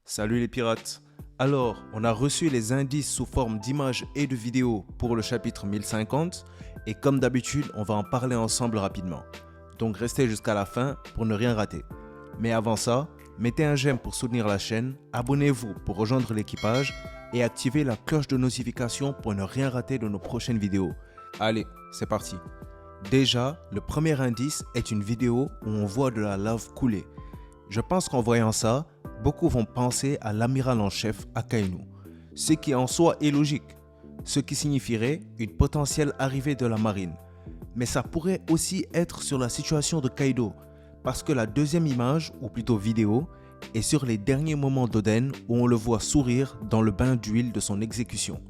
Salut les pirates. Alors, on a reçu les indices sous forme d'images et de vidéos pour le chapitre 1050 et comme d'habitude, on va en parler ensemble rapidement. Donc restez jusqu'à la fin pour ne rien rater. Mais avant ça, mettez un j'aime pour soutenir la chaîne, abonnez-vous pour rejoindre l'équipage et activez la cloche de notification pour ne rien rater de nos prochaines vidéos. Allez, c'est parti. Déjà, le premier indice est une vidéo où on voit de la lave couler. Je pense qu'en voyant ça, beaucoup vont penser à l'amiral en chef Akainu, ce qui en soi est logique, ce qui signifierait une potentielle arrivée de la marine. Mais ça pourrait aussi être sur la situation de Kaido, parce que la deuxième image, ou plutôt vidéo, est sur les derniers moments d'Oden où on le voit sourire dans le bain d'huile de son exécution.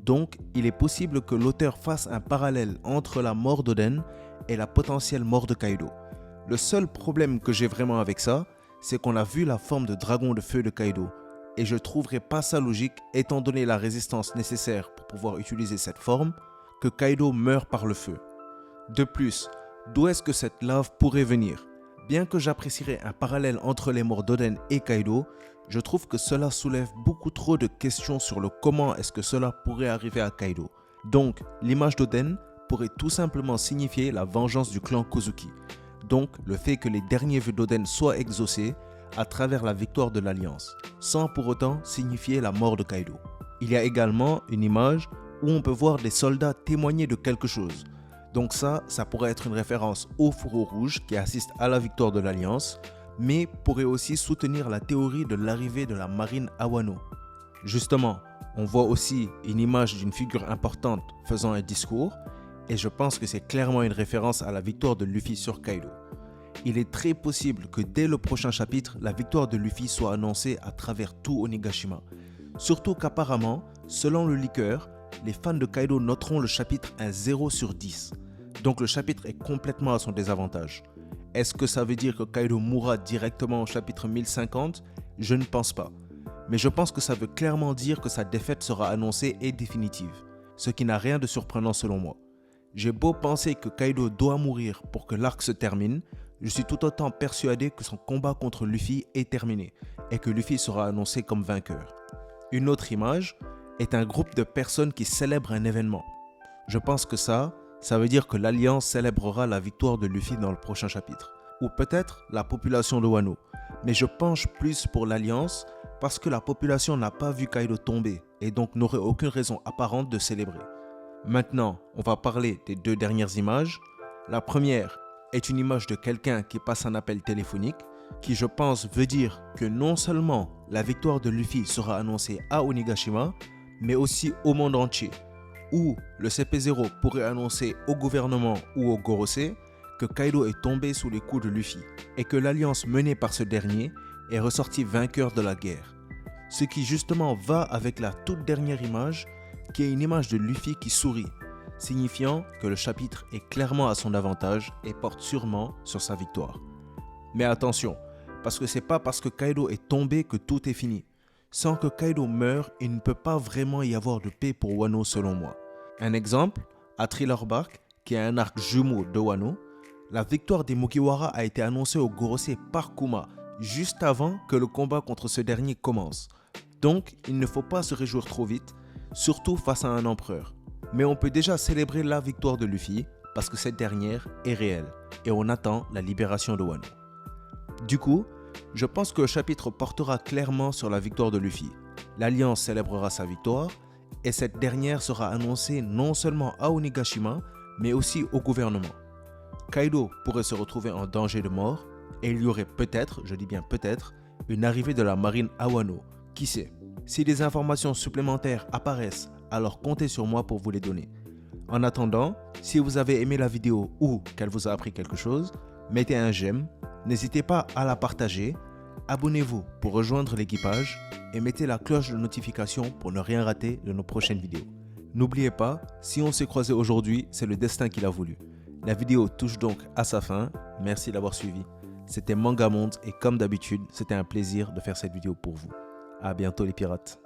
Donc, il est possible que l'auteur fasse un parallèle entre la mort d'Oden et la potentielle mort de Kaido. Le seul problème que j'ai vraiment avec ça, c'est qu'on a vu la forme de dragon de feu de Kaido, et je trouverais pas ça logique étant donné la résistance nécessaire pour pouvoir utiliser cette forme, que Kaido meure par le feu. De plus, d'où est-ce que cette lave pourrait venir? Bien que j'apprécierais un parallèle entre les morts d'Oden et Kaido, je trouve que cela soulève beaucoup trop de questions sur le comment est-ce que cela pourrait arriver à Kaido. Donc, l'image d'Oden pourrait tout simplement signifier la vengeance du clan Kozuki. Donc, le fait que les derniers vœux d'Oden soient exaucés à travers la victoire de l'Alliance, sans pour autant signifier la mort de Kaido. Il y a également une image où on peut voir des soldats témoigner de quelque chose. Donc ça pourrait être une référence au fourreau rouge qui assiste à la victoire de l'Alliance, mais pourrait aussi soutenir la théorie de l'arrivée de la marine à Wano. Justement, on voit aussi une image d'une figure importante faisant un discours, et je pense que c'est clairement une référence à la victoire de Luffy sur Kaido. Il est très possible que dès le prochain chapitre, la victoire de Luffy soit annoncée à travers tout Onigashima. Surtout qu'apparemment, selon le leaker, les fans de Kaido noteront le chapitre un 0 sur 10. Donc le chapitre est complètement à son désavantage. Est-ce que ça veut dire que Kaido mourra directement au chapitre 1050 ? Je ne pense pas. Mais je pense que ça veut clairement dire que sa défaite sera annoncée et définitive. Ce qui n'a rien de surprenant selon moi. J'ai beau penser que Kaido doit mourir pour que l'arc se termine, je suis tout autant persuadé que son combat contre Luffy est terminé et que Luffy sera annoncé comme vainqueur. Une autre image est un groupe de personnes qui célèbrent un événement. Je pense que ça veut dire que l'Alliance célébrera la victoire de Luffy dans le prochain chapitre. Ou peut-être la population de Wano. Mais je penche plus pour l'Alliance parce que la population n'a pas vu Kaido tomber et donc n'aurait aucune raison apparente de célébrer. Maintenant, on va parler des deux dernières images. La première est une image de quelqu'un qui passe un appel téléphonique, qui je pense veut dire que non seulement la victoire de Luffy sera annoncée à Onigashima, mais aussi au monde entier, où le CP0 pourrait annoncer au gouvernement ou au Gorosei que Kaido est tombé sous les coups de Luffy, et que l'alliance menée par ce dernier est ressortie vainqueur de la guerre. Ce qui justement va avec la toute dernière image, qui est une image de Luffy qui sourit, signifiant que le chapitre est clairement à son avantage et porte sûrement sur sa victoire. Mais attention, parce que c'est pas parce que Kaido est tombé que tout est fini. Sans que Kaido meure, il ne peut pas vraiment y avoir de paix pour Wano selon moi. Un exemple, à Thriller Bark, qui est un arc jumeau de Wano, la victoire des Mugiwara a été annoncée au Gorosei par Kuma, juste avant que le combat contre ce dernier commence. Donc, il ne faut pas se réjouir trop vite, surtout face à un empereur. Mais on peut déjà célébrer la victoire de Luffy parce que cette dernière est réelle et on attend la libération de Wano. Du coup, je pense que le chapitre portera clairement sur la victoire de Luffy. L'Alliance célébrera sa victoire et cette dernière sera annoncée non seulement à Onigashima mais aussi au gouvernement. Kaido pourrait se retrouver en danger de mort et il y aurait peut-être, je dis bien peut-être, une arrivée de la marine à Wano. Qui sait? Si des informations supplémentaires apparaissent, alors comptez sur moi pour vous les donner. En attendant, si vous avez aimé la vidéo ou qu'elle vous a appris quelque chose, mettez un j'aime, n'hésitez pas à la partager abonnez-vous pour rejoindre l'équipage et mettez la cloche de notification pour ne rien rater de nos prochaines vidéos. N'oubliez pas, si on s'est croisé aujourd'hui, c'est le destin qui l'a voulu. La vidéo touche donc à sa fin. Merci d'avoir suivi. C'était Mangamonde et comme d'habitude, c'était un plaisir de faire cette vidéo pour vous. À bientôt les pirates.